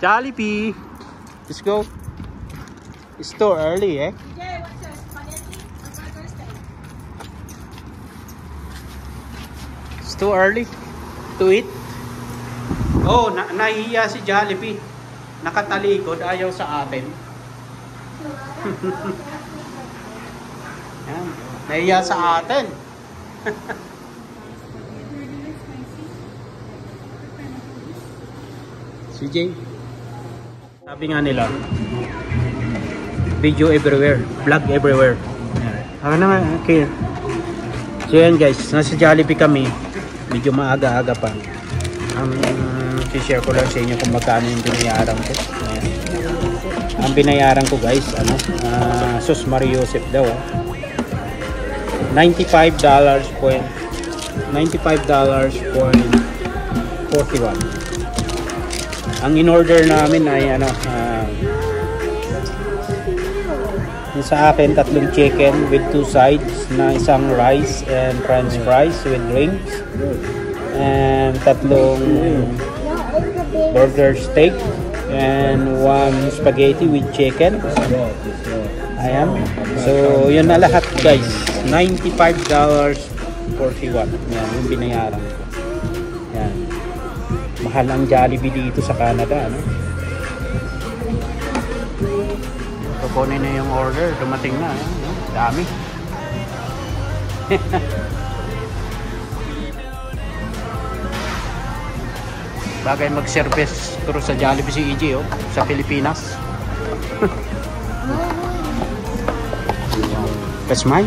Jollibee. Let's go. It's too early, eh? It's too early to eat. Oh, nahihiya si Jollibee. Nakatalikod, ayaw sa atin. Yan. Nahihiya sa atin. CJ, sabi nga nila, video everywhere, vlog everywhere. Ako naman, okay. So yan guys, nasa Jollibee kami. Medyo maaga-aga pa. I-share ko lang sa inyo kung magkano yung binayaran ko. Ayan. Ang binayaran ko guys, Sus Mariosep daw. $95.41. Ang in-order namin ay sa akin 3 chicken with 2 sides na isang rice and french fries with drinks and 3 burger steak and 1 spaghetti with chicken. Ayan. So yun na lahat guys, $95.41. Yan yung binayaran ko. Yan. Mahal ang Jollibee dito sa Canada, ano? Kukunin na yung order, dumating na, dami. Bagay mag-service pero sa Jollibee si EJ, oh, sa Pilipinas. Kasmay.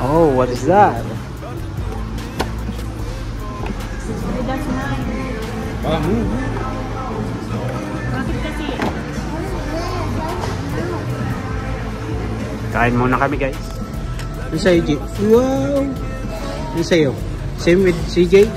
Oh, what is that? That's mine. Bakit kasi? Kain muna kami guys. Ano sa'yo, G? Wow! Ano sa'yo? Same with CJ?